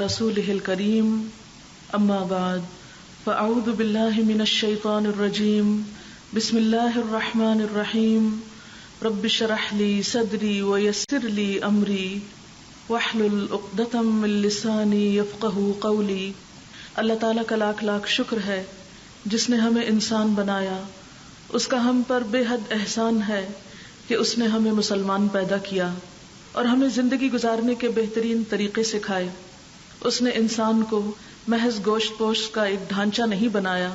رسوله الكريم اما بعد فاعوذ بالله من الشيطان الرجيم بسم الله الرحمن الرحيم رب اشرح لي صدري ويسر لي امري واحلل عقدة من لساني يفقهوا قولي۔ اللہ تعالیٰ کا لاکھ لاکھ شکر ہے جس نے ہمیں انسان بنایا، اس کا ہم پر بے حد احسان ہے کہ اس نے ہمیں مسلمان پیدا کیا اور ہمیں زندگی گزارنے کے بہترین طریقے سکھائے۔ اس نے انسان کو محض گوشت پوشت کا ایک ڈھانچہ نہیں بنایا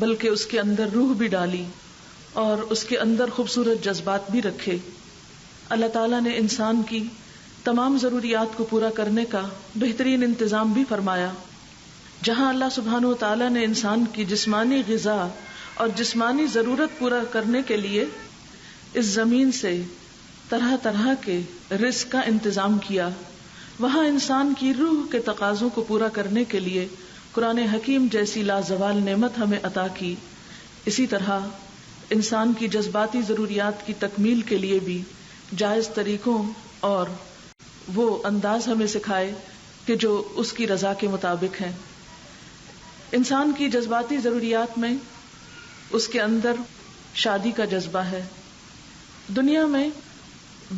بلکہ اس کے اندر روح بھی ڈالی اور اس کے اندر خوبصورت جذبات بھی رکھے۔ اللہ تعالیٰ نے انسان کی تمام ضروریات کو پورا کرنے کا بہترین انتظام بھی فرمایا۔ جہاں اللہ سبحانہ و تعالیٰ نے انسان کی جسمانی غذا اور جسمانی ضرورت پورا کرنے کے لیے اس زمین سے طرح طرح کے رزق کا انتظام کیا، وہاں انسان کی روح کے تقاضوں کو پورا کرنے کے لیے قرآن حکیم جیسی لازوال نعمت ہمیں عطا کی۔ اسی طرح انسان کی جذباتی ضروریات کی تکمیل کے لیے بھی جائز طریقوں اور وہ انداز ہمیں سکھائے کہ جو اس کی رضا کے مطابق ہیں۔ انسان کی جذباتی ضروریات میں اس کے اندر شادی کا جذبہ ہے۔ دنیا میں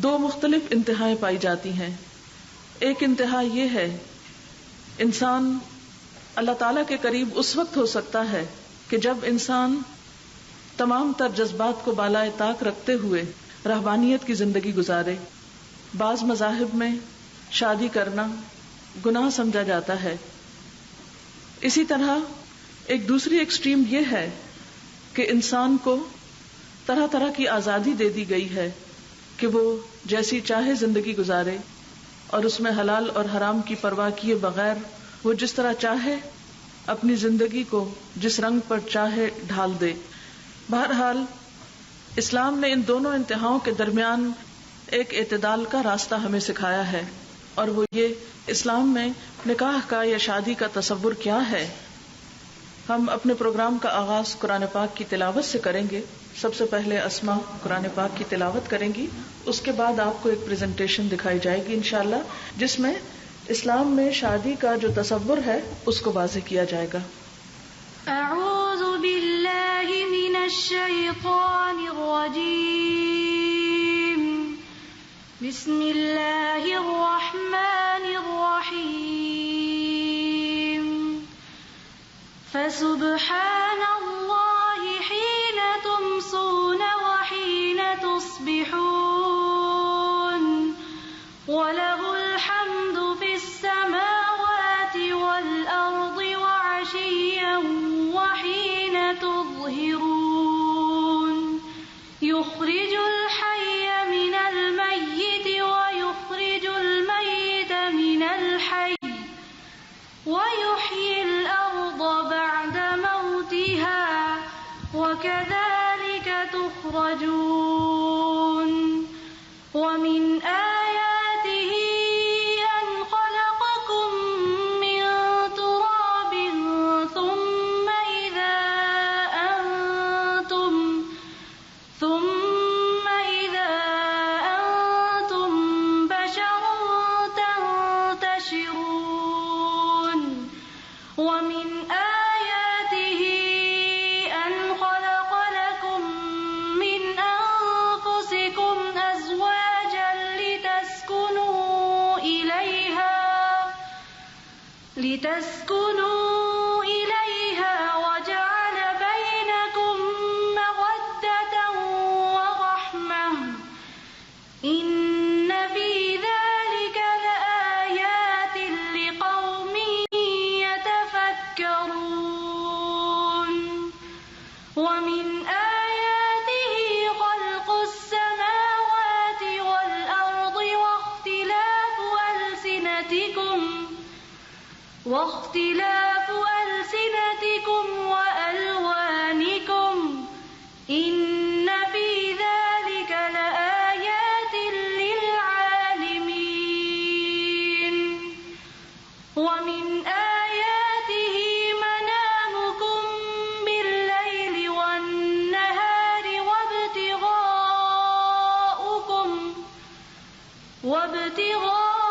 دو مختلف انتہائیں پائی جاتی ہیں۔ ایک انتہا یہ ہے، انسان اللہ تعالیٰ کے قریب اس وقت ہو سکتا ہے کہ جب انسان تمام تر جذبات کو بالائے طاق رکھتے ہوئے رہبانیت کی زندگی گزارے۔ بعض مذاہب میں شادی کرنا گناہ سمجھا جاتا ہے۔ اسی طرح ایک دوسری ایکسٹریم یہ ہے کہ انسان کو طرح طرح کی آزادی دے دی گئی ہے کہ وہ جیسی چاہے زندگی گزارے اور اس میں حلال اور حرام کی پرواہ کیے بغیر وہ جس طرح چاہے اپنی زندگی کو جس رنگ پر چاہے ڈھال دے۔ بہرحال اسلام نے ان دونوں انتہاؤں کے درمیان ایک اعتدال کا راستہ ہمیں سکھایا ہے، اور وہ یہ اسلام میں نکاح کا یا شادی کا تصور کیا ہے۔ ہم اپنے پروگرام کا آغاز قرآن پاک کی تلاوت سے کریں گے۔ سب سے پہلے اسما قرآن پاک کی تلاوت کریں گی، اس کے بعد آپ کو ایک پریزنٹیشن دکھائی جائے گی انشاءاللہ، جس میں اسلام میں شادی کا جو تصور ہے اس کو واضح کیا جائے گا۔ اعوذ باللہ من الشیطان الرجیم، بسم اللہ الرحمن الرحیم، فسبحان اللہ حین تمسون وحین تصبحون، وَلَهُ الْحَمْدُ فِي السَّمَاوَاتِ وَالْأَرْضِ وَعَشِيًّا وَحِينَ تُظْهِرُونَ، يُخْرِجُ الْحَيَّ مِنَ الْمَيِّتِ وَيُخْرِجُ الْمَيِّتَ مِنَ الْحَيِّ وَيُحْيِي الْأَرْضَ بَعْدَ مَوْتِهَا وَكَذَلِكَ تُخْرَجُونَ۔ وَمِنْ آيَاتِهِ أَنْ خَلَقَكُم مِّن تُرَابٍ ثُمَّ إِذَا أَنْتُمْ بَشَرٌ تَنْتَشِرُونَ۔ وَمِنْ آيَاتِهِ أَنْ خَلَقَ لَكُم مِّنْ أَنفُسِكُمْ أَزْوَاجًا لِتَسْكُنُوا إِلَيْهَا وَجَعَلَ بَيْنَكُم مَّوَدَّةً وَرَحْمَةً، إِنَّ فِي ذَلِكَ لَآيَاتٍ لِقَوْمٍ يَتَفَكَّرُونَ۔ وَمِنْ آيَاتِهِ خَلْقُ السَّمَاوَاتِ وَالْأَرْضِ واختلاف ألسنتكم وألوانكم، إن في ذلك لآيات للعالمين۔ ومن آياته منامكم بالليل والنهار وابتغاؤكم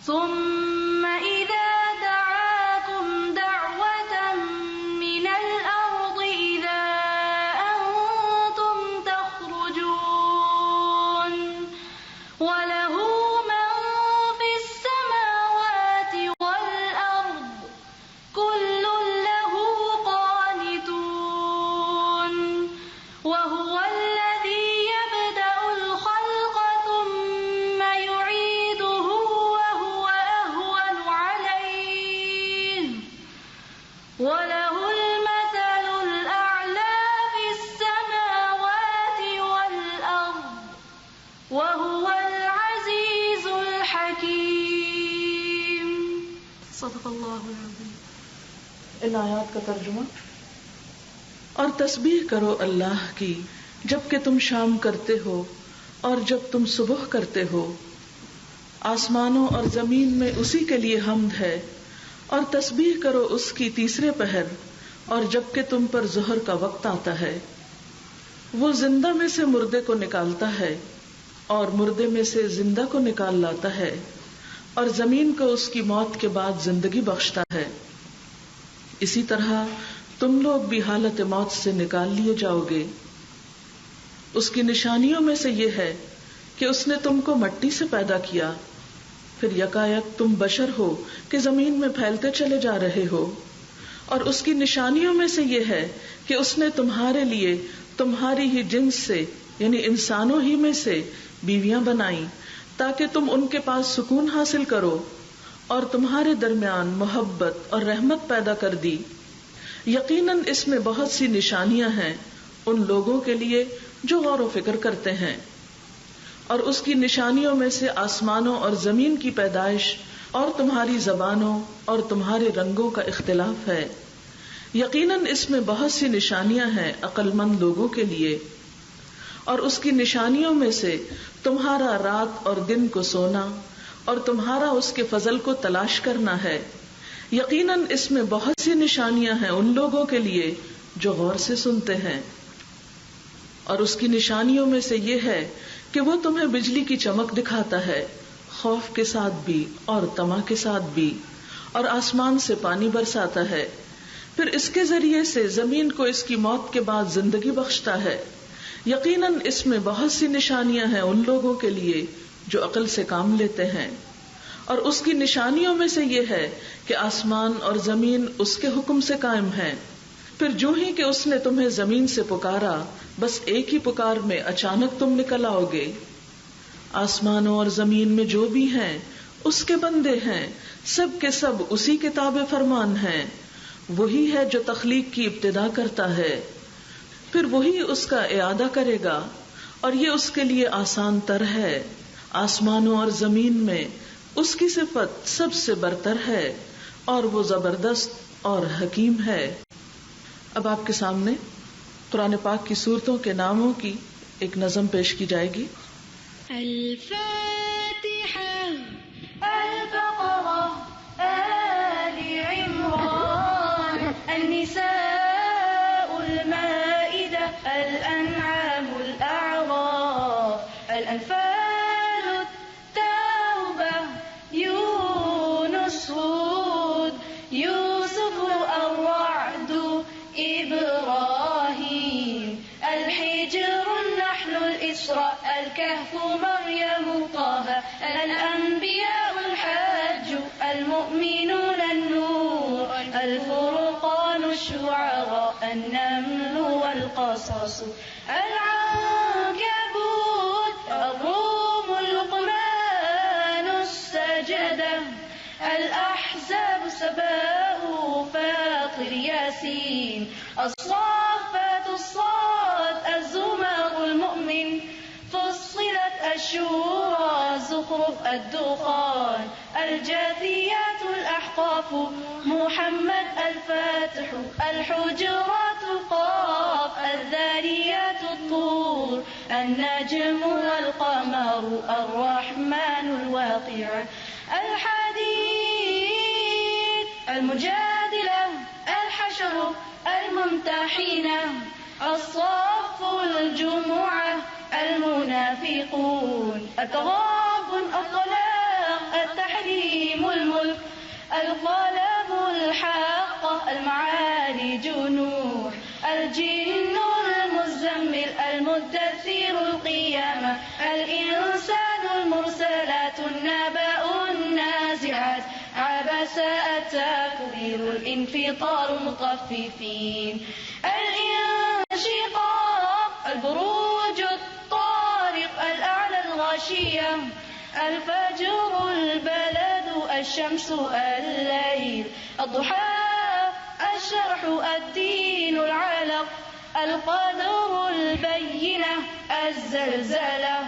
ثم إذا دعاكم دعوة من الأرض إذا أنتم تخرجون وله من في السماوات والأرض كل له قانتون وهو الذي يبدأ الخلق ثم يعيده وهو أهون عليه وله المثل الأعلى في السماوات والأرض وهو العزيز الحكيم صدق اللہ العظیم. ان آیات کا ترجمہ. اور تسبیح کرو اللہ کی جب کہ تم شام کرتے ہو اور جب تم صبح کرتے ہو. آسمانوں اور زمین میں اسی کے لیے حمد ہے. اور تسبیح کرو اس کی تیسرے پہر اور جب کہ تم پر ظہر کا وقت آتا ہے. وہ زندہ میں سے مردے کو نکالتا ہے اور مردے میں سے زندہ کو نکال لاتا ہے اور زمین کو اس کی موت کے بعد زندگی بخشتا ہے. اسی طرح تم لوگ بھی حالت موت سے نکال لیے جاؤ گے. اس کی نشانیوں میں سے یہ ہے کہ اس نے تم کو مٹی سے پیدا کیا، پھر یکایک تم بشر ہو کہ زمین میں پھیلتے چلے جا رہے ہو. اور اس کی نشانیوں میں سے یہ ہے کہ اس نے تمہارے لیے تمہاری ہی جنس سے یعنی انسانوں ہی میں سے بیویاں بنائیں تاکہ تم ان کے پاس سکون حاصل کرو، اور تمہارے درمیان محبت اور رحمت پیدا کر دی. یقیناً اس میں بہت سی نشانیاں ہیں ان لوگوں کے لیے جو غور و فکر کرتے ہیں. اور اس کی نشانیوں میں سے آسمانوں اور زمین کی پیدائش اور تمہاری زبانوں اور تمہارے رنگوں کا اختلاف ہے. یقیناً اس میں بہت سی نشانیاں ہیں عقل مند لوگوں کے لیے. اور اس کی نشانیوں میں سے تمہارا رات اور دن کو سونا اور تمہارا اس کے فضل کو تلاش کرنا ہے. یقیناً اس میں بہت سی نشانیاں ہیں ان لوگوں کے لیے جو غور سے سنتے ہیں. اور اس کی نشانیوں میں سے یہ ہے کہ وہ تمہیں بجلی کی چمک دکھاتا ہے، خوف کے ساتھ بھی اور طمع کے ساتھ بھی، اور آسمان سے پانی برساتا ہے. پھر اس کے ذریعے سے زمین کو اس کی موت کے بعد زندگی بخشتا ہے. یقیناً اس میں بہت سی نشانیاں ہیں ان لوگوں کے لیے جو عقل سے کام لیتے ہیں. اور اس کی نشانیوں میں سے یہ ہے کہ آسمان اور زمین اس کے حکم سے قائم ہیں. پھر جو ہی کہ اس نے تمہیں زمین سے پکارا، بس ایک ہی پکار میں اچانک تم نکل آؤ گے. آسمانوں اور زمین میں جو بھی ہیں اس کے بندے ہیں، سب کے سب اسی کے تابع فرمان ہیں. وہی ہے جو تخلیق کی ابتدا کرتا ہے، پھر وہی اس کا اعادہ کرے گا، اور یہ اس کے لیے آسان تر ہے. آسمانوں اور زمین میں اس کی صفت سب سے برتر ہے اور وہ زبردست اور حکیم ہے. اب آپ کے سامنے قرآن پاک کی سورتوں کے ناموں کی ایک نظم پیش کی جائے گی. الفاتحة، البقرة، آل عمران، النساء، المائدة، الأنعام، الأعراف، الأنفال، التوبة، يونس، هود، يوسف، الرعد، إبراهيم، الحجر، النحل، الإسراء، الكهف، مريم، طه، الأنبياء، الحج، المؤمنون، النور، الفرقان، الشعراء، النمل، والقصص، العنكبوت، الروم، لقمان، السجدة، الأحزاب، سباء، فاطر، ياسين، الصافات، الصاد، الزمر، المؤمن، فصلت، الشورى، الزخرف، الدخان، الجاثيات، الأحقاف، محمد، الفاتح، الحجرات، قاف، الذاريات، الطور، النجم، والقمر، الرحمن، الواقع، الحديد، المجادلة، الحشر، الممتحنة، الصف، الجمعة، المنافقون، التغابن، الطلاق، التحريم، القلم الحق المعارج نور الجن المزمل المدثر القيامة الإنسان المرسلات النبأ النازعات عبس التكبير الانفطار المطففين الانشقاق البروج الطارق الأعلى الغاشية الفجر البلد الشمس الليل الضحى الشرح الدين العلق القدر البينة الزلزلة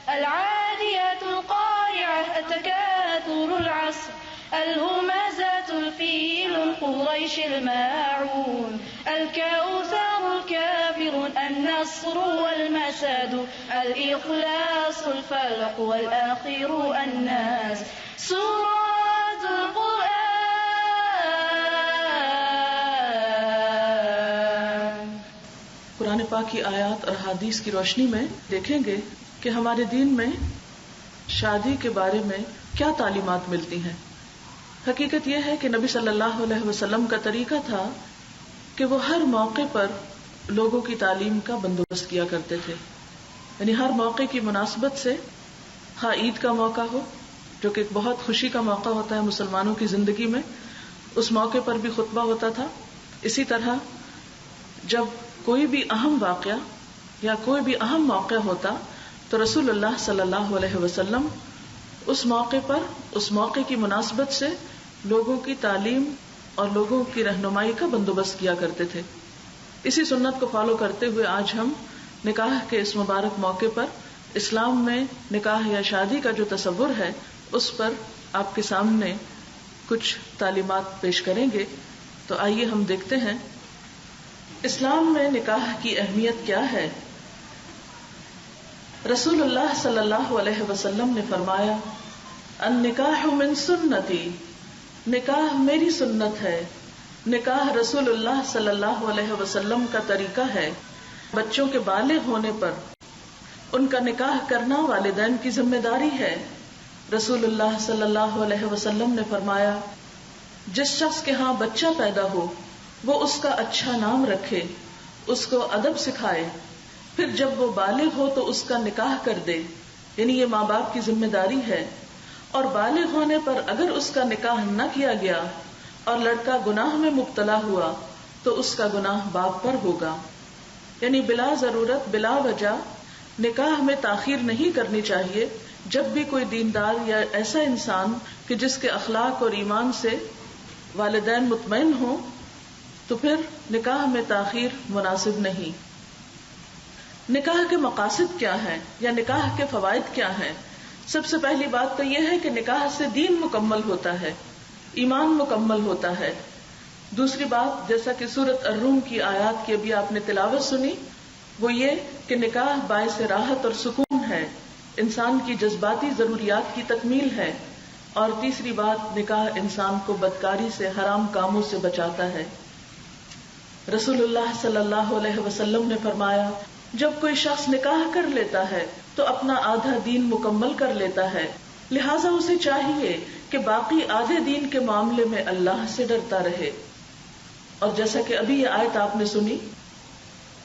العاديات القارعة التكاثر العصر الهمزات الفيل قريش الماعون الكوثر الكافر النصر والمساد الإخلاص الفلق والآخر الناس سورة القرآن. قرآن پاک کی آیات اور حدیث کی روشنی میں دیکھیں گے کہ ہمارے دین میں شادی کے بارے میں کیا تعلیمات ملتی ہیں. حقیقت یہ ہے کہ نبی صلی اللہ علیہ وسلم کا طریقہ تھا کہ وہ ہر موقع پر لوگوں کی تعلیم کا بندوبست کیا کرتے تھے. یعنی ہر موقع کی مناسبت سے، ہاں عید کا موقع ہو جو کہ ایک بہت خوشی کا موقع ہوتا ہے مسلمانوں کی زندگی میں، اس موقع پر بھی خطبہ ہوتا تھا. اسی طرح جب کوئی بھی اہم واقعہ یا کوئی بھی اہم موقع ہوتا تو رسول اللہ صلی اللہ علیہ وسلم اس موقع پر، اس موقع کی مناسبت سے لوگوں کی تعلیم اور لوگوں کی رہنمائی کا بندوبست کیا کرتے تھے. اسی سنت کو فالو کرتے ہوئے آج ہم نکاح کے اس مبارک موقع پر اسلام میں نکاح یا شادی کا جو تصور ہے اس پر آپ کے سامنے کچھ تعلیمات پیش کریں گے. تو آئیے ہم دیکھتے ہیں اسلام میں نکاح کی اہمیت کیا ہے. رسول اللہ صلی اللہ علیہ وسلم نے فرمایا النکاح من سنتی، نکاح میری سنت ہے. نکاح رسول اللہ صلی اللہ علیہ وسلم کا طریقہ ہے. بچوں کے بالغ ہونے پر ان کا نکاح کرنا والدین کی ذمہ داری ہے. رسول اللہ صلی اللہ علیہ وسلم نے فرمایا جس شخص کے ہاں بچہ پیدا ہو وہ اس کا اچھا نام رکھے، اس کو ادب سکھائے، پھر جب وہ بالغ ہو تو اس کا نکاح کر دے. یعنی یہ ماں باپ کی ذمہ داری ہے. اور بالغ ہونے پر اگر اس کا نکاح نہ کیا گیا اور لڑکا گناہ میں مبتلا ہوا تو اس کا گناہ باپ پر ہوگا. یعنی بلا ضرورت بلا وجہ نکاح میں تاخیر نہیں کرنی چاہیے. جب بھی کوئی دیندار یا ایسا انسان کہ جس کے اخلاق اور ایمان سے والدین مطمئن ہوں تو پھر نکاح میں تاخیر مناسب نہیں. نکاح کے مقاصد کیا ہیں یا نکاح کے فوائد کیا ہیں؟ سب سے پہلی بات تو یہ ہے کہ نکاح سے دین مکمل ہوتا ہے، ایمان مکمل ہوتا ہے. دوسری بات، جیسا کہ سورۃ الروم کی آیات کی ابھی آپ نے تلاوت سنی، وہ یہ کہ نکاح باعث راحت اور سکون ہے، انسان کی جذباتی ضروریات کی تکمیل ہے. اور تیسری بات، نکاح انسان کو بدکاری سے، حرام کاموں سے بچاتا ہے. رسول اللہ صلی اللہ علیہ وسلم نے فرمایا جب کوئی شخص نکاح کر لیتا ہے تو اپنا آدھا دین مکمل کر لیتا ہے، لہٰذا اسے چاہیے کہ باقی آدھے دین کے معاملے میں اللہ سے ڈرتا رہے. اور جیسا کہ ابھی یہ آیت آپ نے سنی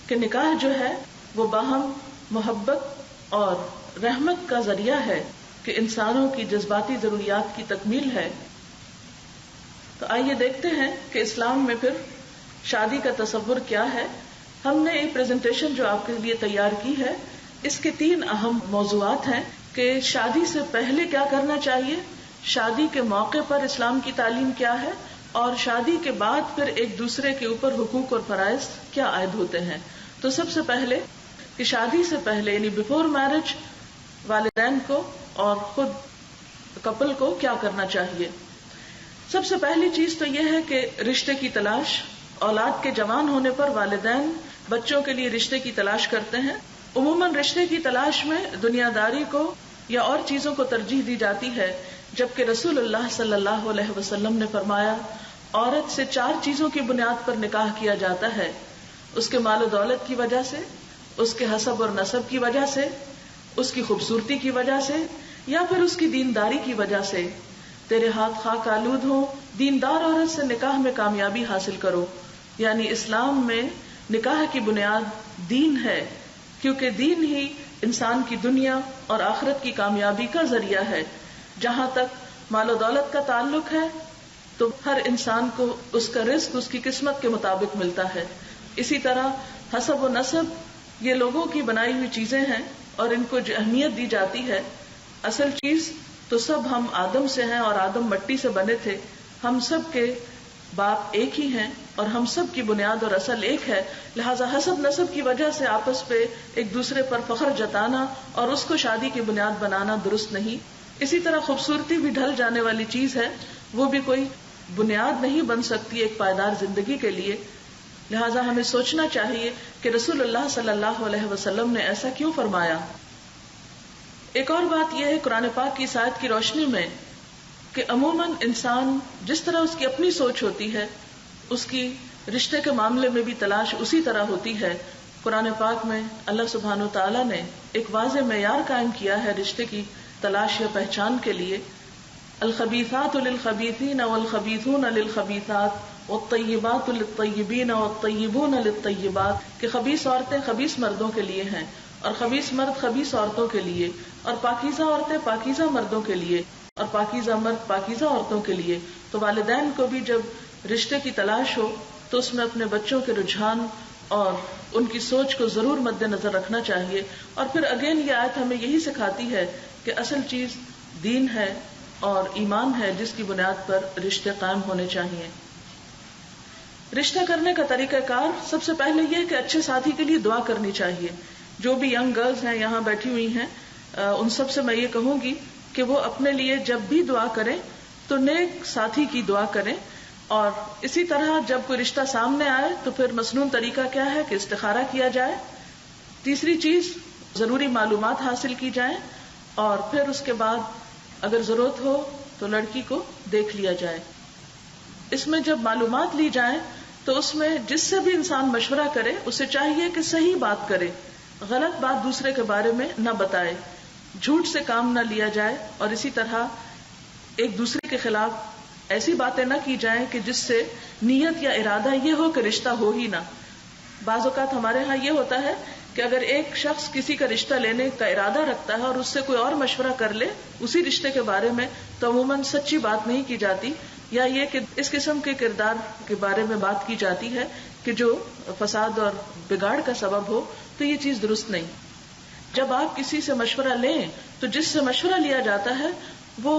کہ نکاح جو ہے وہ باہم محبت اور رحمت کا ذریعہ ہے کہ انسانوں کی جذباتی ضروریات کی تکمیل ہے. تو آئیے دیکھتے ہیں کہ اسلام میں پھر شادی کا تصور کیا ہے. ہم نے ایک پریزنٹیشن جو آپ کے لیے تیار کی ہے، اس کے 3 اہم موضوعات ہیں کہ شادی سے پہلے کیا کرنا چاہیے، شادی کے موقع پر اسلام کی تعلیم کیا ہے، اور شادی کے بعد پھر ایک دوسرے کے اوپر حقوق اور فرائض کیا عائد ہوتے ہیں. تو سب سے پہلے کہ شادی سے پہلے یعنی بیفور میرج والدین کو اور خود کپل کو کیا کرنا چاہیے. سب سے پہلی چیز تو یہ ہے کہ رشتے کی تلاش. اولاد کے جوان ہونے پر والدین بچوں کے لیے رشتے کی تلاش کرتے ہیں. عموماً رشتے کی تلاش میں دنیا داری کو یا اور چیزوں کو ترجیح دی جاتی ہے، جبکہ رسول اللہ صلی اللہ علیہ وسلم نے فرمایا عورت سے 4 چیزوں کی بنیاد پر نکاح کیا جاتا ہے، اس کے مال و دولت کی وجہ سے، اس کے حسب اور نسب کی وجہ سے، اس کی خوبصورتی کی وجہ سے، یا پھر اس کی دینداری کی وجہ سے. تیرے ہاتھ خاک آلود ہوں، دیندار عورت سے نکاح میں کامیابی حاصل کرو. یعنی اسلام میں نکاح کی بنیاد دین ہے، کیونکہ دین ہی انسان کی دنیا اور آخرت کی کامیابی کا ذریعہ ہے. جہاں تک مال و دولت کا تعلق ہے تو ہر انسان کو اس کا رزق اس کی قسمت کے مطابق ملتا ہے. اسی طرح حسب و نسب یہ لوگوں کی بنائی ہوئی چیزیں ہیں اور ان کو جو اہمیت دی جاتی ہے، اصل چیز تو سب ہم آدم سے ہیں اور آدم مٹی سے بنے تھے. ہم سب کے باپ ایک ہی ہیں اور ہم سب کی بنیاد اور اصل ایک ہے. لہذا حسب نسب کی وجہ سے آپس پہ ایک دوسرے پر فخر جتانا اور اس کو شادی کی بنیاد بنانا درست نہیں. اسی طرح خوبصورتی بھی ڈھل جانے والی چیز ہے، وہ بھی کوئی بنیاد نہیں بن سکتی ایک پائیدار زندگی کے لیے. لہذا ہمیں سوچنا چاہیے کہ رسول اللہ صلی اللہ علیہ وسلم نے ایسا کیوں فرمایا. ایک اور بات یہ ہے قرآن پاک کی اس آیت کی روشنی میں کہ عموماً انسان جس طرح اس کی اپنی سوچ ہوتی ہے، اس کی رشتے کے معاملے میں بھی تلاش اسی طرح ہوتی ہے. قرآن پاک میں اللہ سبحانہ و تعالیٰ نے ایک واضح معیار قائم کیا ہے رشتے کی تلاش یا پہچان کے لیے. الخبیثات للخبیثین والخبیثون للخبیثات والطیبات للطیبین والطیبون للطیبات، کہ خبیث عورتیں خبیث مردوں کے لیے ہیں اور خبیث مرد خبیث عورتوں کے لیے، اور پاکیزہ عورتیں پاکیزہ مردوں کے لیے اور پاکیزہ مرد پاکیزہ عورتوں کے لیے. تو والدین کو بھی جب رشتے کی تلاش ہو تو اس میں اپنے بچوں کے رجحان اور ان کی سوچ کو ضرور مد نظر رکھنا چاہیے. اور پھر اگین یہ آیت ہمیں یہی سکھاتی ہے کہ اصل چیز دین ہے اور ایمان ہے، جس کی بنیاد پر رشتے قائم ہونے چاہیے. رشتہ کرنے کا طریقہ کار سب سے پہلے یہ کہ اچھے ساتھی کے لیے دعا کرنی چاہیے. جو بھی ینگ گرلز ہیں یہاں بیٹھی ہوئی ہیں، ان سب سے میں یہ کہوں گی کہ وہ اپنے لیے جب بھی دعا کریں تو نیک ساتھی کی دعا کریں. اور اسی طرح جب کوئی رشتہ سامنے آئے تو پھر مسنون طریقہ کیا ہے کہ استخارہ کیا جائے. تیسری چیز، ضروری معلومات حاصل کی جائیں اور پھر اس کے بعد اگر ضرورت ہو تو لڑکی کو دیکھ لیا جائے. اس میں جب معلومات لی جائیں تو اس میں جس سے بھی انسان مشورہ کرے اسے چاہیے کہ صحیح بات کرے، غلط بات دوسرے کے بارے میں نہ بتائے، جھوٹ سے کام نہ لیا جائے، اور اسی طرح ایک دوسرے کے خلاف ایسی باتیں نہ کی جائیں کہ جس سے نیت یا ارادہ یہ ہو کہ رشتہ ہو ہی نہ. بعض اوقات ہمارے ہاں یہ ہوتا ہے کہ اگر ایک شخص کسی کا رشتہ لینے کا ارادہ رکھتا ہے اور اس سے کوئی اور مشورہ کر لے اسی رشتے کے بارے میں تو عموماً سچی بات نہیں کی جاتی، یا یہ کہ اس قسم کے کردار کے بارے میں بات کی جاتی ہے کہ جو فساد اور بگاڑ کا سبب ہو. تو یہ چیز درست نہیں. جب آپ کسی سے مشورہ لیں تو جس سے مشورہ لیا جاتا ہے وہ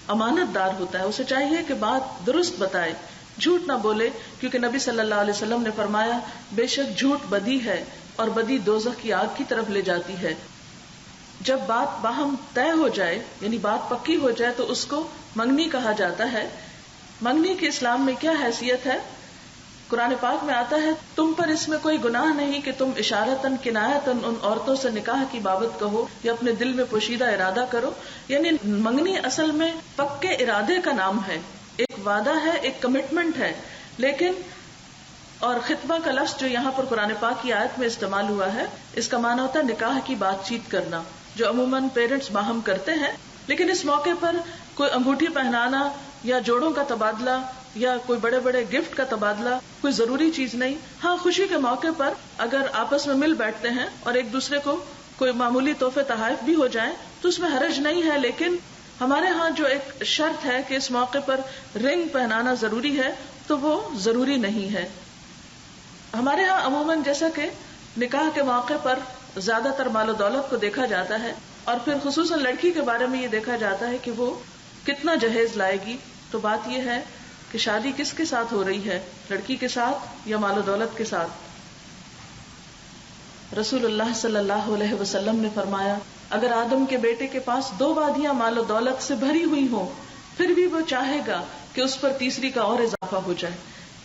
امانت دار ہوتا ہے، اسے چاہیے کہ بات درست بتائے، جھوٹ نہ بولے، کیونکہ نبی صلی اللہ علیہ وسلم نے فرمایا بے شک جھوٹ بدی ہے اور بدی دوزخ کی آگ کی طرف لے جاتی ہے. جب بات باہم طے ہو جائے یعنی بات پکی ہو جائے تو اس کو منگنی کہا جاتا ہے. منگنی کی اسلام میں کیا حیثیت ہے؟ قرآن پاک میں آتا ہے تم پر اس میں کوئی گناہ نہیں کہ تم اشارتاً کنایتاً ان عورتوں سے نکاح کی بابت کہو یا اپنے دل میں پوشیدہ ارادہ کرو. یعنی منگنی اصل میں پکے ارادے کا نام ہے، ایک وعدہ ہے، ایک کمٹمنٹ ہے. لیکن اور خطبہ کا لفظ جو یہاں پر قرآن پاک کی آیت میں استعمال ہوا ہے، اس کا معنی ہوتا ہے نکاح کی بات چیت کرنا، جو عموماً پیرنٹس باہم کرتے ہیں. لیکن اس موقع پر کوئی انگوٹھی پہنانا یا جوڑوں کا تبادلہ یا کوئی بڑے بڑے گفٹ کا تبادلہ کوئی ضروری چیز نہیں. ہاں خوشی کے موقع پر اگر آپس میں مل بیٹھتے ہیں اور ایک دوسرے کو کوئی معمولی تحفے تحائف بھی ہو جائیں تو اس میں حرج نہیں ہے. لیکن ہمارے ہاں جو ایک شرط ہے کہ اس موقع پر رنگ پہنانا ضروری ہے تو وہ ضروری نہیں ہے. ہمارے ہاں عموماً جیسا کہ نکاح کے موقع پر زیادہ تر مال و دولت کو دیکھا جاتا ہے اور پھر خصوصاً لڑکی کے بارے میں یہ دیکھا جاتا ہے کہ وہ کتنا جہیز لائے گی. تو بات یہ ہے کہ شادی کس کے ساتھ ہو رہی ہے، لڑکی کے ساتھ یا مال و دولت کے ساتھ. رسول اللہ صلی اللہ علیہ وسلم نے فرمایا اگر آدم کے بیٹے کے پاس 2 وادیاں مال و دولت سے بھری ہوئی ہوں پھر بھی وہ چاہے گا کہ اس پر تیسری کا اور اضافہ ہو جائے.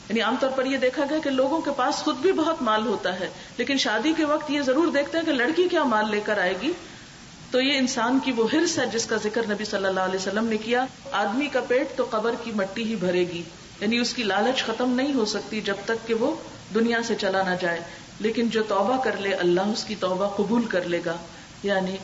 یعنی عام طور پر یہ دیکھا گیا کہ لوگوں کے پاس خود بھی بہت مال ہوتا ہے لیکن شادی کے وقت یہ ضرور دیکھتے ہیں کہ لڑکی کیا مال لے کر آئے گی. تو یہ انسان کی وہ حرص ہے جس کا ذکر نبی صلی اللہ علیہ وسلم نے کیا. آدمی کا پیٹ تو قبر کی مٹی ہی بھرے گی، یعنی اس کی لالچ ختم نہیں ہو سکتی جب تک کہ وہ دنیا سے چلا نہ جائے. لیکن جو توبہ کر لے اللہ اس کی توبہ قبول کر لے گا. یعنی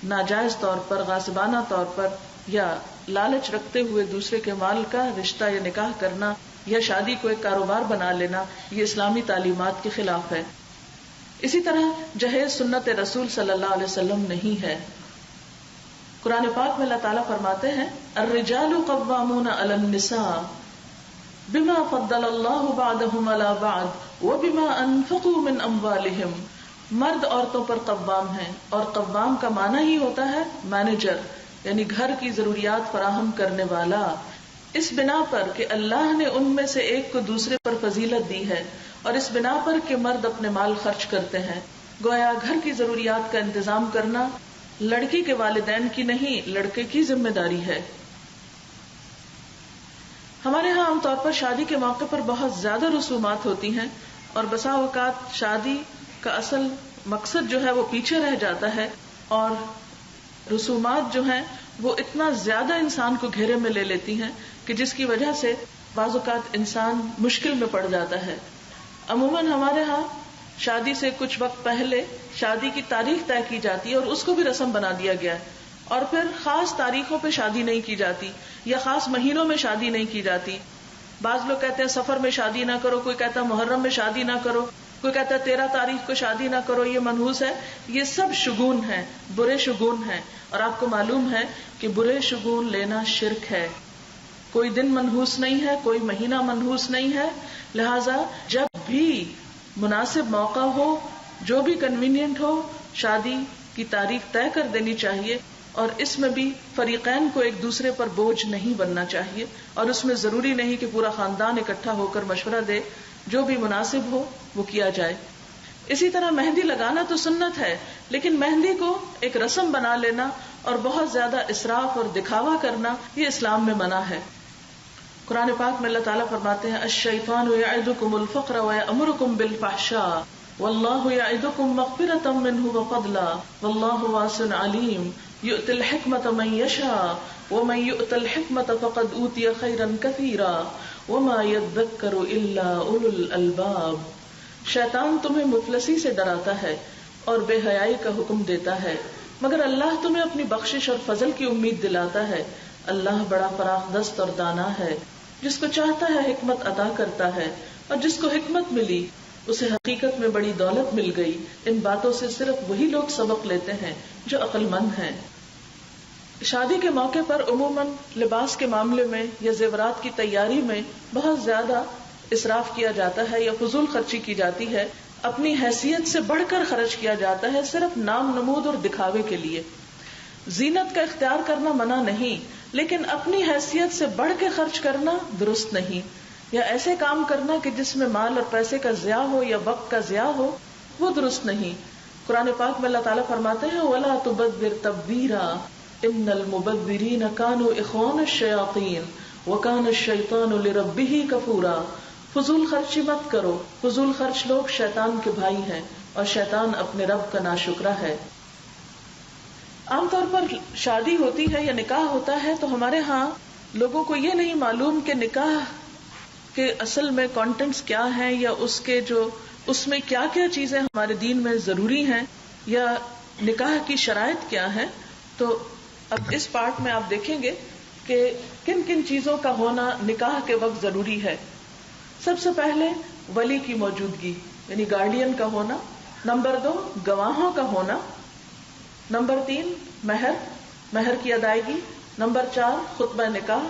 ناجائز طور پر، غاصبانہ طور پر یا لالچ رکھتے ہوئے دوسرے کے مال کا رشتہ یا نکاح کرنا یا شادی کو ایک کاروبار بنا لینا، یہ اسلامی تعلیمات کے خلاف ہے. اسی طرح جہیز سنت رسول صلی اللہ علیہ وسلم نہیں ہے. قرآن پاک میں اللہ تعالیٰ فرماتے ہیں الرجال قوامون علی النساء بما فضل اللہ بعضهم علی بعض وبما انفقوا من اموالہم. مرد عورتوں پر قوام ہیں، اور قوام کا معنی ہی ہوتا ہے مینیجر، یعنی گھر کی ضروریات فراہم کرنے والا، اس بنا پر کہ اللہ نے ان میں سے ایک کو دوسرے پر فضیلت دی ہے، اور اس بنا پر کہ مرد اپنے مال خرچ کرتے ہیں. گویا گھر کی ضروریات کا انتظام کرنا لڑکی کے والدین کی نہیں، لڑکے کی ذمہ داری ہے. ہمارے ہاں عام طور پر شادی کے موقع پر بہت زیادہ رسومات ہوتی ہیں، اور بسا اوقات شادی کا اصل مقصد جو ہے وہ پیچھے رہ جاتا ہے، اور رسومات جو ہیں وہ اتنا زیادہ انسان کو گھیرے میں لے لیتی ہیں کہ جس کی وجہ سے بعض اوقات انسان مشکل میں پڑ جاتا ہے. عموماً ہمارے ہاں شادی سے کچھ وقت پہلے شادی کی تاریخ طے کی جاتی ہے اور اس کو بھی رسم بنا دیا گیا ہے، اور پھر خاص تاریخوں پہ شادی نہیں کی جاتی یا خاص مہینوں میں شادی نہیں کی جاتی. بعض لوگ کہتے ہیں سفر میں شادی نہ کرو، کوئی کہتا ہے محرم میں شادی نہ کرو، کوئی کہتا ہے 13 تاریخ کو شادی نہ کرو، یہ منحوس ہے. یہ سب شگون ہیں، برے شگون ہیں، اور آپ کو معلوم ہے کہ برے شگون لینا شرک ہے. کوئی دن منحوس نہیں ہے، کوئی مہینہ منحوس نہیں ہے. لہذا جب بھی مناسب موقع ہو، جو بھی کنوینئنٹ ہو، شادی کی تاریخ طے کر دینی چاہیے، اور اس میں بھی فریقین کو ایک دوسرے پر بوجھ نہیں بننا چاہیے، اور اس میں ضروری نہیں کہ پورا خاندان اکٹھا ہو کر مشورہ دے، جو بھی مناسب ہو وہ کیا جائے. اسی طرح مہندی لگانا تو سنت ہے، لیکن مہندی کو ایک رسم بنا لینا اور بہت زیادہ اسراف اور دکھاوا کرنا یہ اسلام میں منع ہے. قرآن پاک میں اللہ تعالیٰ فرماتے ہیں الشیطان یعدکم الفقر ویأمرکم بالفحشاء واللہ یعدکم مغفرۃ منہ وفضلا واللہ واسع علیم یؤتی الحکمۃ من یشاء ومن یؤت الحکمۃ فقد اوتی خیرا کثیرا وما یذکر الا اولو الالباب. شیطان تمہیں مفلسی سے ڈراتا ہے اور بے حیائی کا حکم دیتا ہے، مگر اللہ تمہیں اپنی بخشش اور فضل کی امید دلاتا ہے. اللہ بڑا فراخ دست اور دانا ہے، جس کو چاہتا ہے حکمت عطا کرتا ہے، اور جس کو حکمت ملی اسے حقیقت میں بڑی دولت مل گئی. ان باتوں سے صرف وہی لوگ سبق لیتے ہیں جو عقل مند ہیں. شادی کے موقع پر عموماً لباس کے معاملے میں یا زیورات کی تیاری میں بہت زیادہ اسراف کیا جاتا ہے یا فضول خرچی کی جاتی ہے. اپنی حیثیت سے بڑھ کر خرچ کیا جاتا ہے صرف نام نمود اور دکھاوے کے لیے. زینت کا اختیار کرنا منع نہیں، لیکن اپنی حیثیت سے بڑھ کے خرچ کرنا درست نہیں، یا ایسے کام کرنا کہ جس میں مال اور پیسے کا ضیاع ہو یا وقت کا ضیاع ہو، وہ درست نہیں. قرآن پاک میں اللہ تعالیٰ فرماتے ہیں وَلَا تُبَذِّرْ تَبْذِيرًا إِنَّ الْمُبَذِّرِينَ كَانُوا إِخْوَانَ الشَّيَاطِينِ وَكَانَ الشَّيْطَانُ لِرَبِّهِ كَفُورًا. فضول خرچی مت کرو، فضول خرچ لوگ شیطان کے بھائی ہیں اور شیطان اپنے رب کا ناشکرا ہے. عام طور پر شادی ہوتی ہے یا نکاح ہوتا ہے تو ہمارے ہاں لوگوں کو یہ نہیں معلوم کہ نکاح کے اصل میں کانٹینٹس کیا ہیں، یا اس میں کیا کیا چیزیں ہمارے دین میں ضروری ہیں، یا نکاح کی شرائط کیا ہیں. تو اب اس پارٹ میں آپ دیکھیں گے کہ کن کن چیزوں کا ہونا نکاح کے وقت ضروری ہے. سب سے پہلے ولی کی موجودگی یعنی گارڈین کا ہونا. نمبر 2 گواہوں کا ہونا. نمبر 3 مہر کی ادائیگی. نمبر 4 خطبہ نکاح.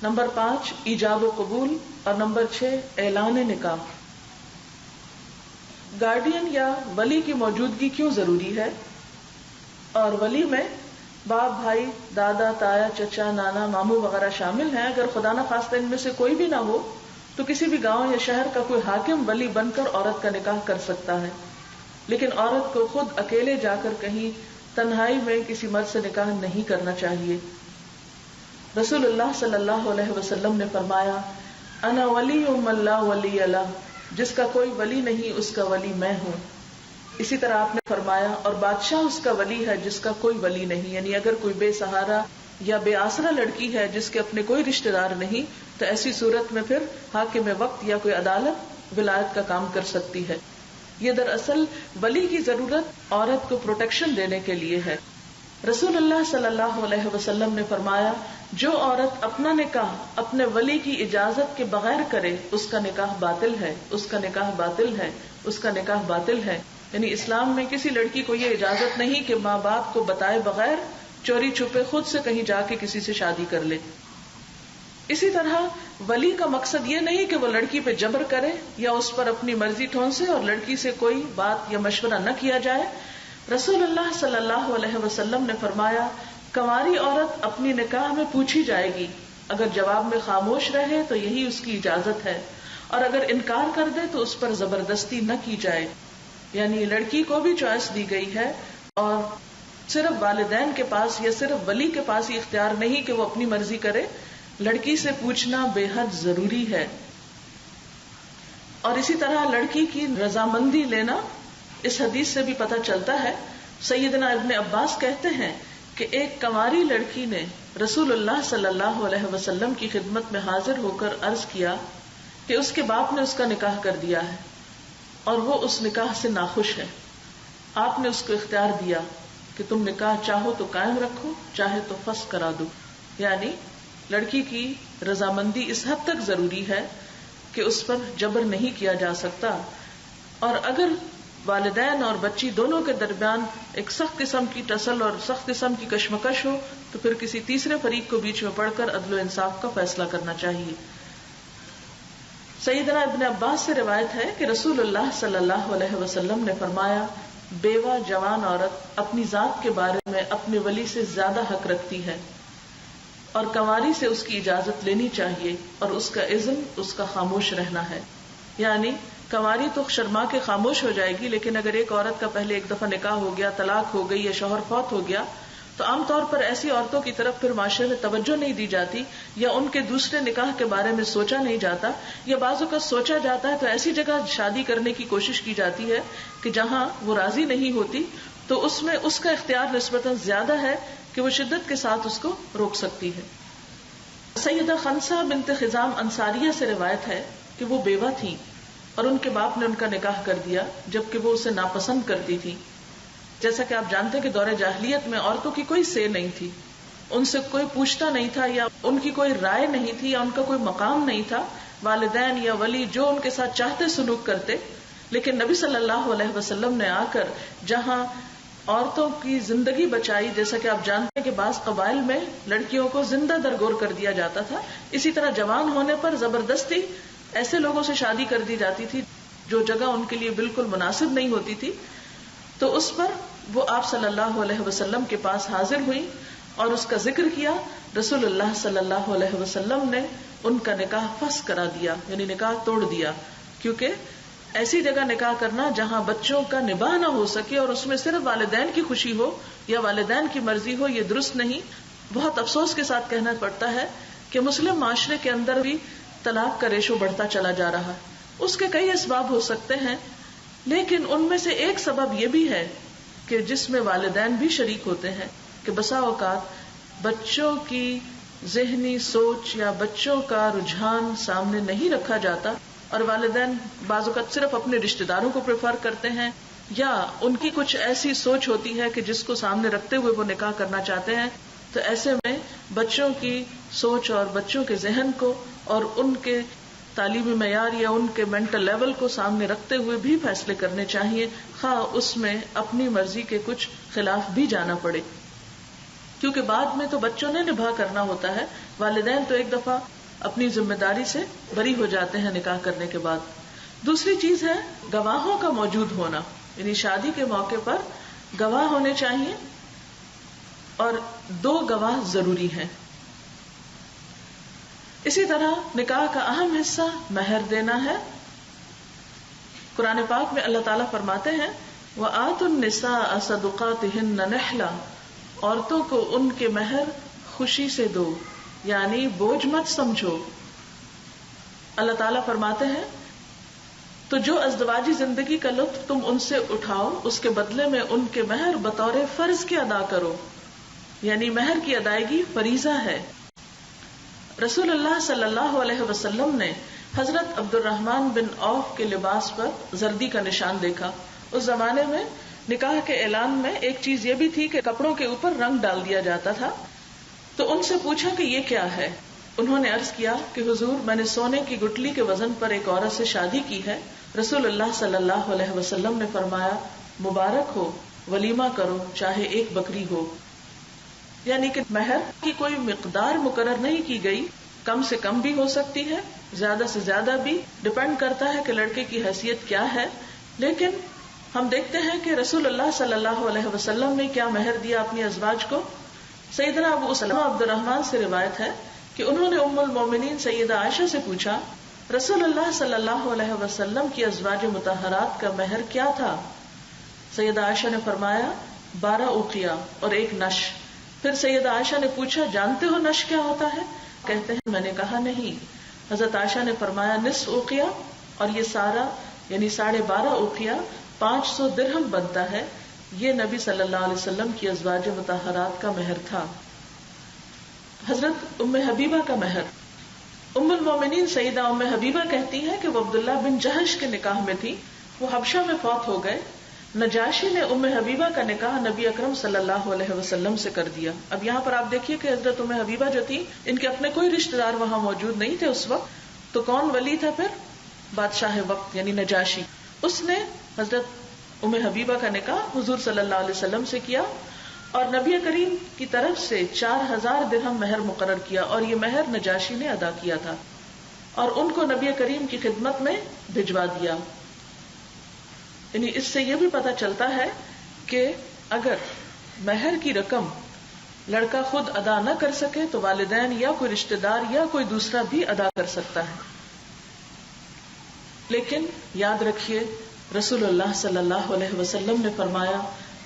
نمبر 5 ایجاب و قبول. اور نمبر 6 اعلان نکاح. گارڈین یا ولی کی موجودگی کیوں ضروری ہے؟ اور ولی میں باپ، بھائی، دادا، تایا، چچا، نانا، ماموں وغیرہ شامل ہیں. اگر خدا نہ خواستہ ان میں سے کوئی بھی نہ ہو تو کسی بھی گاؤں یا شہر کا کوئی حاکم ولی بن کر عورت کا نکاح کر سکتا ہے، لیکن عورت کو خود اکیلے جا کر کہیں تنہائی میں کسی مرد سے نکاح نہیں کرنا چاہیے. رسول اللہ صلی اللہ علیہ وسلم نے فرمایا انا ولی من لا ولی لہ، جس کا کوئی ولی نہیں اس کا ولی میں ہوں. اسی طرح آپ نے فرمایا اور بادشاہ اس کا ولی ہے جس کا کوئی ولی نہیں، یعنی اگر کوئی بے سہارا یا بے آسرا لڑکی ہے جس کے اپنے کوئی رشتہ دار نہیں تو ایسی صورت میں پھر حاکم وقت یا کوئی عدالت ولایت کا کام کر سکتی ہے. یہ دراصل ولی کی ضرورت عورت کو پروٹیکشن دینے کے لیے ہے. رسول اللہ صلی اللہ علیہ وسلم نے فرمایا جو عورت اپنا نکاح اپنے ولی کی اجازت کے بغیر کرے اس کا نکاح باطل ہے، اس کا نکاح باطل ہے، اس کا نکاح باطل ہے. یعنی اسلام میں کسی لڑکی کو یہ اجازت نہیں کہ ماں باپ کو بتائے بغیر چوری چھپے خود سے کہیں جا کے کسی سے شادی کر لے. اسی طرح ولی کا مقصد یہ نہیں کہ وہ لڑکی پہ جبر کرے یا اس پر اپنی مرضی ٹھونسے اور لڑکی سے کوئی بات یا مشورہ نہ کیا جائے. رسول اللہ صلی اللہ علیہ وسلم نے فرمایا کنواری عورت اپنی نکاح میں پوچھی جائے گی، اگر جواب میں خاموش رہے تو یہی اس کی اجازت ہے، اور اگر انکار کر دے تو اس پر زبردستی نہ کی جائے. یعنی لڑکی کو بھی چوائس دی گئی ہے اور صرف والدین کے پاس یا صرف ولی کے پاس یہ اختیار نہیں کہ وہ اپنی مرضی کرے. لڑکی سے پوچھنا بے حد ضروری ہے. اور اسی طرح لڑکی کی رضامندی لینا اس حدیث سے بھی پتہ چلتا ہے. سیدنا ابن عباس کہتے ہیں کہ ایک کنواری لڑکی نے رسول اللہ صلی اللہ علیہ وسلم کی خدمت میں حاضر ہو کر عرض کیا کہ اس کے باپ نے اس کا نکاح کر دیا ہے اور وہ اس نکاح سے ناخوش ہے. آپ نے اس کو اختیار دیا کہ تم نکاح چاہو تو قائم رکھو، چاہے تو فسخ کرا دو. یعنی لڑکی کی رضامندی اس حد تک ضروری ہے کہ اس پر جبر نہیں کیا جا سکتا. اور اگر والدین اور بچی دونوں کے درمیان ایک سخت قسم کی ٹسل اور سخت قسم کی کشمکش ہو تو پھر کسی تیسرے فریق کو بیچ میں پڑھ کر عدل و انصاف کا فیصلہ کرنا چاہیے. سیدنا ابن عباس سے روایت ہے کہ رسول اللہ صلی اللہ علیہ وسلم نے فرمایا بیوہ جوان عورت اپنی ذات کے بارے میں اپنے ولی سے زیادہ حق رکھتی ہے اور کنواری سے اس کی اجازت لینی چاہیے اور اس کا اذن اس کا خاموش رہنا ہے. یعنی کنواری تو شرما کے خاموش ہو جائے گی، لیکن اگر ایک عورت کا پہلے ایک دفعہ نکاح ہو گیا، طلاق ہو گئی یا شوہر فوت ہو گیا تو عام طور پر ایسی عورتوں کی طرف پھر معاشرے میں توجہ نہیں دی جاتی یا ان کے دوسرے نکاح کے بارے میں سوچا نہیں جاتا، یا بعض اوقات سوچا جاتا ہے تو ایسی جگہ شادی کرنے کی کوشش کی جاتی ہے کہ جہاں وہ راضی نہیں ہوتی، تو اس میں اس کا اختیار نسبتاً زیادہ ہے کہ وہ شدت کے ساتھ اس کو روک سکتی ہے. سیدہ خنسہ بنت خزام انصاریہ سے روایت ہے کہ وہ بیوہ تھی اور ان کے باپ نے ان کا نکاح کر دیا جبکہ وہ اسے ناپسند کرتی تھی. جیسا کہ آپ جانتے ہیں کہ دور جاہلیت میں عورتوں کی کوئی سے نہیں تھی، ان سے کوئی پوچھتا نہیں تھا یا ان کی کوئی رائے نہیں تھی یا ان کا کوئی مقام نہیں تھا. والدین یا ولی جو ان کے ساتھ چاہتے سلوک کرتے. لیکن نبی صلی اللہ علیہ وسلم نے آ کر جہاں عورتوں کی زندگی بچائی، جیسا کہ آپ جانتے ہیں کہ بعض قبائل میں لڑکیوں کو زندہ درگور کر دیا جاتا تھا، اسی طرح جوان ہونے پر زبردستی ایسے لوگوں سے شادی کر دی جاتی تھی جو جگہ ان کے لیے بالکل مناسب نہیں ہوتی تھی. تو اس پر وہ آپ صلی اللہ علیہ وسلم کے پاس حاضر ہوئی اور اس کا ذکر کیا. رسول اللہ صلی اللہ علیہ وسلم نے ان کا نکاح فسخ کرا دیا، یعنی نکاح توڑ دیا، کیونکہ ایسی جگہ نکاح کرنا جہاں بچوں کا نباہ نہ ہو سکے اور اس میں صرف والدین کی خوشی ہو یا والدین کی مرضی ہو، یہ درست نہیں. بہت افسوس کے ساتھ کہنا پڑتا ہے کہ مسلم معاشرے کے اندر بھی طلاق کا ریشو بڑھتا چلا جا رہا ہے. اس کے کئی اسباب ہو سکتے ہیں، لیکن ان میں سے ایک سبب یہ بھی ہے کہ جس میں والدین بھی شریک ہوتے ہیں کہ بسا اوقات بچوں کی ذہنی سوچ یا بچوں کا رجحان سامنے نہیں رکھا جاتا اور والدین بعض اوقات صرف اپنے رشتہ داروں کو پریفر کرتے ہیں یا ان کی کچھ ایسی سوچ ہوتی ہے کہ جس کو سامنے رکھتے ہوئے وہ نکاح کرنا چاہتے ہیں. تو ایسے میں بچوں کی سوچ اور بچوں کے ذہن کو اور ان کے تعلیمی معیار یا ان کے مینٹل لیول کو سامنے رکھتے ہوئے بھی فیصلے کرنے چاہیے، خواہ اس میں اپنی مرضی کے کچھ خلاف بھی جانا پڑے، کیونکہ بعد میں تو بچوں نے نبھا کرنا ہوتا ہے. والدین تو ایک دفعہ اپنی ذمہ داری سے بری ہو جاتے ہیں نکاح کرنے کے بعد. دوسری چیز ہے گواہوں کا موجود ہونا، یعنی شادی کے موقع پر گواہ ہونے چاہیے اور 2 گواہ ضروری ہیں. اسی طرح نکاح کا اہم حصہ مہر دینا ہے. قرآن پاک میں اللہ تعالیٰ فرماتے ہیں وَآتُوا النِّسَاءَ صَدُقَاتِهِنَّ نِحْلَةً، عورتوں کو ان کے مہر خوشی سے دو، یعنی بوجھ مت سمجھو. اللہ تعالیٰ فرماتے ہیں تو جو ازدواجی زندگی کا لطف تم ان سے اٹھاؤ اس کے بدلے میں ان کے مہر بطور فرض کے ادا کرو، یعنی مہر کی ادائیگی فریضہ ہے. رسول اللہ صلی اللہ علیہ وسلم نے حضرت عبد الرحمن بن عوف کے لباس پر زردی کا نشان دیکھا. اس زمانے میں نکاح کے اعلان میں ایک چیز یہ بھی تھی کہ کپڑوں کے اوپر رنگ ڈال دیا جاتا تھا. تو ان سے پوچھا کہ یہ کیا ہے؟ انہوں نے عرض کیا کہ حضور میں نے سونے کی گٹلی کے وزن پر ایک عورت سے شادی کی ہے. رسول اللہ صلی اللہ علیہ وسلم نے فرمایا مبارک ہو، ولیمہ کرو چاہے ایک بکری ہو. یعنی کہ مہر کی کوئی مقدار مقرر نہیں کی گئی، کم سے کم بھی ہو سکتی ہے، زیادہ سے زیادہ بھی، ڈپینڈ کرتا ہے کہ لڑکے کی حیثیت کیا ہے. لیکن ہم دیکھتے ہیں کہ رسول اللہ صلی اللہ علیہ وسلم نے کیا مہر دیا اپنی ازواج کو. سیدنا ابو سلمہ عبد الرحمن سے روایت ہے کہ انہوں نے ام المومنین سیدہ عائشہ سے پوچھا رسول اللہ صلی اللہ علیہ وسلم کی ازواج مطہرات کا مہر کیا تھا؟ سیدہ عائشہ نے فرمایا 12 اوقیہ اور 1 نش. پھر سیدہ عائشہ نے پوچھا جانتے ہو نش کیا ہوتا ہے؟ کہتے ہیں میں نے کہا نہیں. حضرت عائشہ نے فرمایا نصف اوقیہ، اور یہ سارا یعنی 12.5 اوقیہ 500 درہم بنتا ہے. یہ نبی صلی اللہ علیہ وسلم کی ازواج مطہرات کا مہر تھا. حضرت ام حبیبہ کا مہر. ام المومنین سیدہ ام حبیبہ کہتی ہیں کہ وہ عبداللہ بن جہش کے نکاح میں تھی. وہ حبشہ میں فوت ہو گئے. نجاشی نے ام حبیبہ کا نکاح نبی اکرم صلی اللہ علیہ وسلم سے کر دیا. اب یہاں پر آپ دیکھیے کہ حضرت ام حبیبہ جو تھی ان کے اپنے کوئی رشتہ دار وہاں موجود نہیں تھے اس وقت. تو کون ولی تھا پھر؟ بادشاہ وقت یعنی نجاشی. اس نے حضرت ام حبیبہ کا نکاح حضور صلی اللہ علیہ وسلم سے کیا اور نبی کریم کی طرف سے 4000 درہم مہر مقرر کیا، اور یہ مہر نجاشی نے ادا کیا تھا اور ان کو نبی کریم کی خدمت میں بھجوا دیا. یعنی اس سے یہ بھی پتہ چلتا ہے کہ اگر مہر کی رقم لڑکا خود ادا نہ کر سکے تو والدین یا کوئی رشتہ دار یا کوئی دوسرا بھی ادا کر سکتا ہے. لیکن یاد رکھیے رسول اللہ صلی اللہ علیہ وسلم نے فرمایا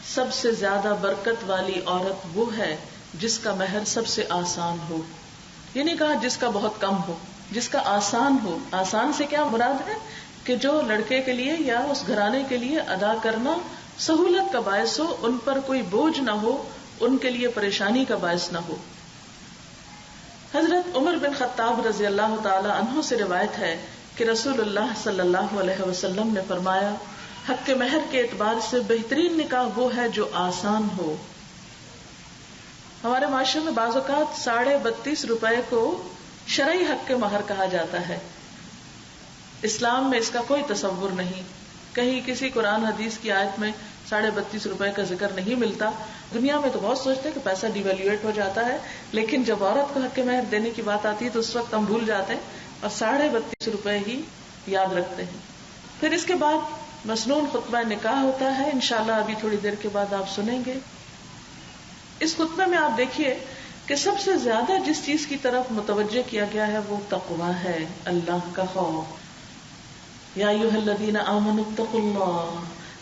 سب سے زیادہ برکت والی عورت وہ ہے جس کا مہر سب سے آسان ہو. یہ نہیں کہا جس کا بہت کم ہو، جس کا آسان ہو. آسان سے کیا مراد ہے کہ جو لڑکے کے لیے یا اس گھرانے کے لیے ادا کرنا سہولت کا باعث ہو، ان پر کوئی بوجھ نہ ہو، ان کے لیے پریشانی کا باعث نہ ہو. حضرت عمر بن خطاب رضی اللہ تعالی عنہ سے روایت ہے کہ رسول اللہ صلی اللہ علیہ وسلم نے فرمایا حق کے مہر کے اعتبار سے بہترین نکاح وہ ہے جو آسان ہو. ہمارے معاشرے میں بعض اوقات 32.5 روپے کو شرعی حق کے مہر کہا جاتا ہے. اسلام میں اس کا کوئی تصور نہیں. کہیں کسی قرآن حدیث کی آیت میں 32.5 روپے کا ذکر نہیں ملتا. دنیا میں تو بہت سوچتے ہیں کہ پیسہ ڈیویلویٹ ہو جاتا ہے، لیکن جب عورت کو حق کے مہر دینے کی بات آتی ہے تو اس وقت ہم بھول جاتے ہیں اور 32.5 روپے ہی یاد رکھتے ہیں. پھر اس کے بعد مسنون خطبہ نکاح ہوتا ہے، انشاءاللہ ابھی تھوڑی دیر کے بعد آپ سنیں گے. اس خطبے میں آپ دیکھیے کہ سب سے زیادہ جس چیز کی طرف متوجہ کیا گیا ہے وہ تقویٰ ہے، اللہ کا خوف. یا ایھا الذین آمنوا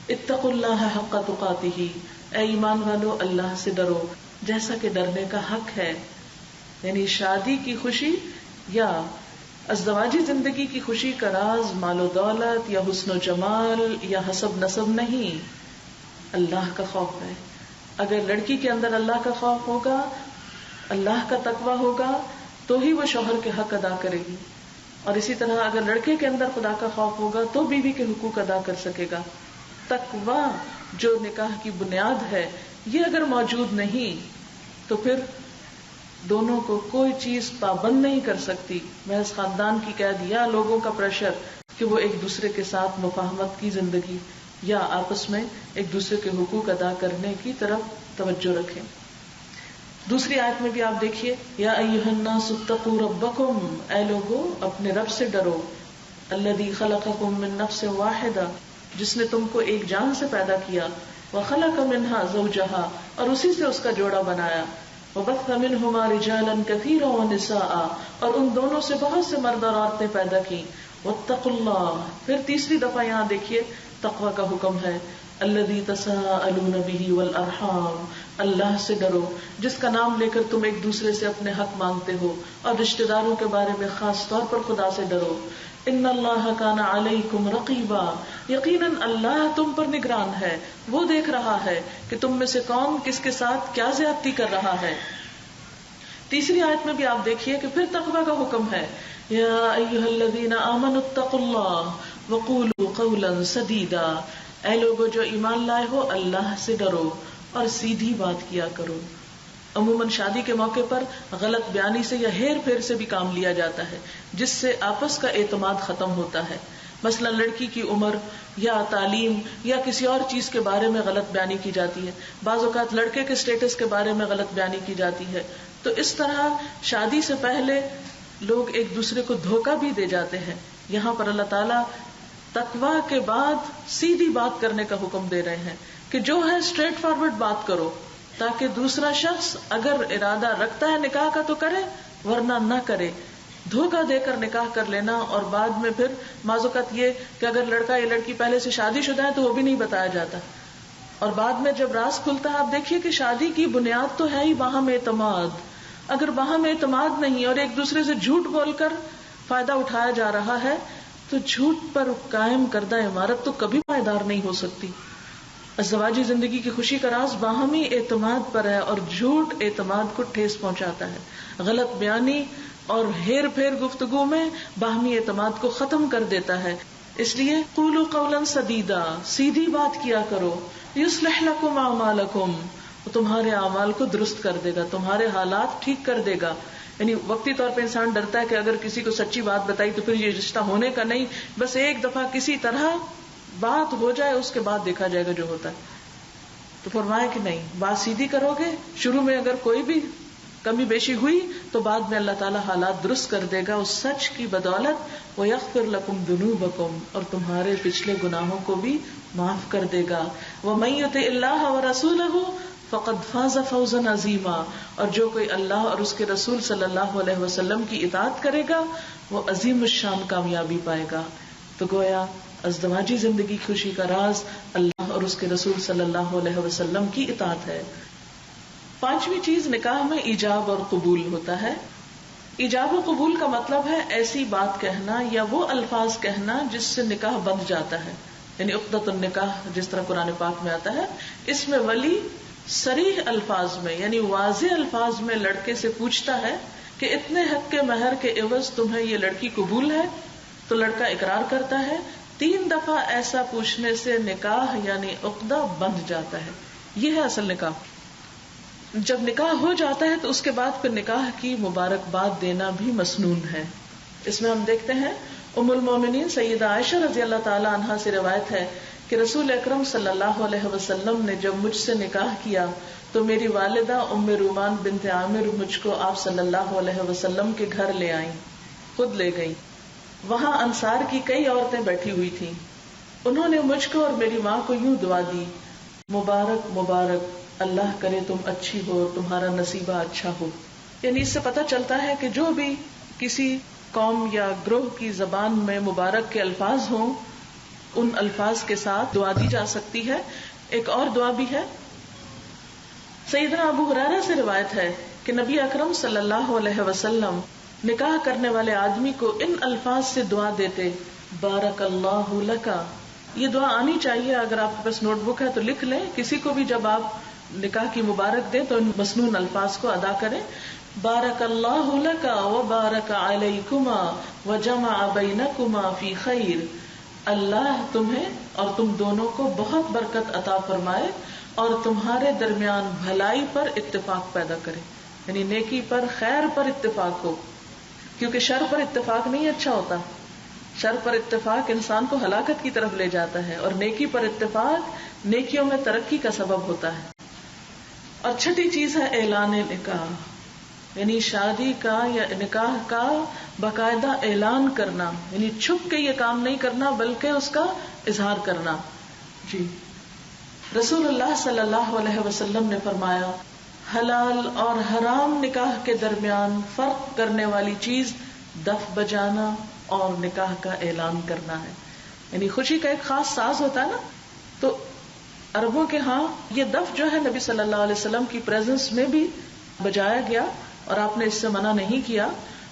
اتقوا اللہ حق تقاتہ، اے ایمان والو اللہ سے ڈرو جیسا کہ ڈرنے کا حق ہے. یعنی شادی کی خوشی یا ازدواجی زندگی کی خوشی کا راز مال و دولت یا حسن و جمال یا حسب نسب نہیں، اللہ کا خوف ہے. اگر لڑکی کے اندر اللہ کا خوف ہوگا، اللہ کا تقویٰ ہوگا تو ہی وہ شوہر کے حق ادا کرے گی. اور اسی طرح اگر لڑکے کے اندر خدا کا خوف ہوگا تو بیوی کے حقوق ادا کر سکے گا. تقویٰ جو نکاح کی بنیاد ہے، یہ اگر موجود نہیں تو پھر دونوں کو کوئی چیز پابند نہیں کر سکتی. محض خاندان کی قید یا لوگوں کا پریشر کہ وہ ایک دوسرے کے ساتھ مفاہمت کی زندگی یا آپس میں ایک دوسرے کے حقوق ادا کرنے کی طرف توجہ رکھیں. دوسری آیت میں بھی آپ دیکھیے یا ایھا الناس اتقوا ربکم، اے لوگو اپنے رب سے ڈرو. الذی خلقکم من نفس واحدہ، جس نے تم کو ایک جان سے پیدا کیا. وخلق منہا زوجہا، اور اسی سے اس کا جوڑا بنایا. وبث منہما رجالا کثیرا ونساء، اور ان دونوں سے بہت سے مرد اور عورتیں پیدا کی. واتقوا اللہ، پھر تیسری دفعہ یہاں دیکھیے تقوی کا حکم ہے. الذی تساءلون بہ والارحام، اللہ سے ڈرو جس کا نام لے کر تم ایک دوسرے سے اپنے حق مانگتے ہو، اور رشتہ داروں کے بارے میں خاص طور پر خدا سے ڈرو. ان اللہ کان علیکم رقیبا، یقیناً اللہ تم پر نگران ہے، وہ دیکھ رہا ہے کہ تم میں سے کون کس کے ساتھ کیا زیادتی کر رہا ہے. تیسری آیت میں بھی آپ دیکھیے کہ پھر تقوی کا حکم ہے. یا ایھا الذین آمنوا اتقوا اللہ وقولوا قولا سدیدا، اے لوگو جو ایمان لائے ہو اللہ سے ڈرو اور سیدھی بات کیا کرو. عموماً شادی کے موقع پر غلط بیانی سے یا ہیر پھیر سے بھی کام لیا جاتا ہے جس سے آپس کا اعتماد ختم ہوتا ہے. مثلا لڑکی کی عمر یا تعلیم یا کسی اور چیز کے بارے میں غلط بیانی کی جاتی ہے. بعض اوقات لڑکے کے سٹیٹس کے بارے میں غلط بیانی کی جاتی ہے. تو اس طرح شادی سے پہلے لوگ ایک دوسرے کو دھوکہ بھی دے جاتے ہیں. یہاں پر اللہ تعالیٰ تقویٰ کے بعد سیدھی بات کرنے کا حکم دے رہے ہیں کہ جو ہے اسٹریٹ فارورڈ بات کرو, تاکہ دوسرا شخص اگر ارادہ رکھتا ہے نکاح کا تو کرے, ورنہ نہ کرے. دھوکہ دے کر نکاح کر لینا اور بعد میں پھر بعض اوقات یہ کہ اگر لڑکا یا لڑکی پہلے سے شادی شدہ ہے تو وہ بھی نہیں بتایا جاتا, اور بعد میں جب راز کھلتا ہے. آپ دیکھیے کہ شادی کی بنیاد تو ہے ہی باہم اعتماد. اگر باہم اعتماد نہیں اور ایک دوسرے سے جھوٹ بول کر فائدہ اٹھایا جا رہا ہے تو جھوٹ پر قائم کردہ عمارت تو کبھی پائیدار نہیں ہو سکتی. ازدواجی زندگی کی خوشی کا راز باہمی اعتماد پر ہے, اور جھوٹ اعتماد کو ٹھیس پہنچاتا ہے. غلط بیانی اور ہیر پھیر گفتگو میں باہمی اعتماد کو ختم کر دیتا ہے. اس لیے قولوا قولا سدیدا, سیدھی بات کیا کرو. یصلح لکم اعمالکم, وہ تمہارے اعمال کو درست کر دے گا, تمہارے حالات ٹھیک کر دے گا. یعنی وقتی طور پہ انسان ڈرتا ہے کہ اگر کسی کو سچی بات بتائی تو پھر یہ رشتہ ہونے کا نہیں, بس ایک دفعہ کسی طرح بات ہو جائے اس کے بعد دیکھا جائے گا جو ہوتا ہے. تو فرمایا کہ نہیں, بات سیدھی کرو گے. شروع میں اگر کوئی بھی کمی بیشی ہوئی تو بعد میں اللہ تعالیٰ حالات درست کر دے گا اس سچ کی بدولت. وَيَغْفِرْ لَكُمْ ذُنُوبَكُمْ, اور تمہارے پچھلے گناہوں کو بھی معاف کر دے گا. وَمَن يُطِعِ اللَّهَ وَرَسُولَهُ فَقَدْ فَازَ فَوْزًا عَظِيمًا, اور جو کوئی اللہ اور اس کے رسول صلی اللہ علیہ وسلم کی اطاعت کرے گا وہ عظیم الشان کامیابی پائے گا. تو گویا ازدواجی زندگی خوشی کا راز اللہ اور اس کے رسول صلی اللہ علیہ وسلم کی اطاعت ہے. پانچویں چیز, نکاح میں ایجاب اور قبول ہوتا ہے. ایجاب و قبول کا مطلب ہے ایسی بات کہنا یا وہ الفاظ کہنا جس سے نکاح بندھ جاتا ہے. یعنی عقدۃ النکاح جس طرح قرآن پاک میں آتا ہے, اس میں ولی صریح الفاظ میں یعنی واضح الفاظ میں لڑکے سے پوچھتا ہے کہ اتنے حق کے مہر کے عوض تمہیں یہ لڑکی قبول ہے؟ تو لڑکا اقرار کرتا ہے. 3 دفعہ ایسا پوچھنے سے نکاح یعنی عقدہ بندھ جاتا ہے. یہ ہے اصل نکاح. جب نکاح ہو جاتا ہے تو اس کے بعد پھر نکاح کی مبارکباد دینا بھی مسنون ہے. اس میں ہم دیکھتے ہیں ام المومنین سیدہ عائشہ رضی اللہ تعالی عنہا سے روایت ہے کہ رسول اکرم صلی اللہ علیہ وسلم نے جب مجھ سے نکاح کیا تو میری والدہ ام رومان بنت عامر مجھ کو آپ صلی اللہ علیہ وسلم کے گھر لے آئیں, خود لے گئیں. وہاں انصار کی کئی عورتیں بیٹھی ہوئی تھیں. انہوں نے مجھ کو اور میری ماں کو یوں دعا دی, مبارک مبارک, اللہ کرے تم اچھی ہو, تمہارا نصیبہ اچھا ہو. یعنی اس سے پتہ چلتا ہے کہ جو بھی کسی قوم یا گروہ کی زبان میں مبارک کے الفاظ ہوں ان الفاظ کے ساتھ دعا دی جا سکتی ہے. ایک اور دعا بھی ہے. سیدنا ابو ہریرہ سے روایت ہے کہ نبی اکرم صلی اللہ علیہ وسلم نکاح کرنے والے آدمی کو ان الفاظ سے دعا دیتے, بارک اللہ لکا. یہ دعا آنی چاہیے, اگر آپ کے پاس نوٹ بک ہے تو لکھ لیں. کسی کو بھی جب آپ نکاح کی مبارک دیں تو ان مسنون الفاظ کو ادا کریں. بارک اللہ لکا وبارک علیکما وجمع بینکما فی خیر. اللہ تمہیں اور تم دونوں کو بہت برکت عطا فرمائے اور تمہارے درمیان بھلائی پر اتفاق پیدا کرے. یعنی نیکی پر, خیر پر اتفاق ہو, کیونکہ شر پر اتفاق نہیں اچھا ہوتا. شر پر اتفاق انسان کو ہلاکت کی طرف لے جاتا ہے, اور نیکی پر اتفاق نیکیوں میں ترقی کا سبب ہوتا ہے. اور چھٹی چیز ہے اعلان نکاح, یعنی شادی کا یا نکاح کا باقاعدہ اعلان کرنا. یعنی چھپ کے یہ کام نہیں کرنا بلکہ اس کا اظہار کرنا. جی رسول اللہ صلی اللہ علیہ وسلم نے فرمایا, حلال اور حرام نکاح کے درمیان فرق کرنے والی چیز دف بجانا اور نکاح کا اعلان کرنا ہے. یعنی خوشی کا ایک خاص ساز ہوتا ہے نا, تو عربوں کے ہاں یہ دف جو ہے نبی صلی اللہ علیہ وسلم کی پریزنس میں بھی بجایا گیا اور آپ نے اس سے منع نہیں کیا.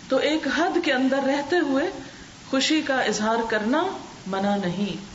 تو ایک حد کے اندر رہتے ہوئے خوشی کا اظہار کرنا منع نہیں.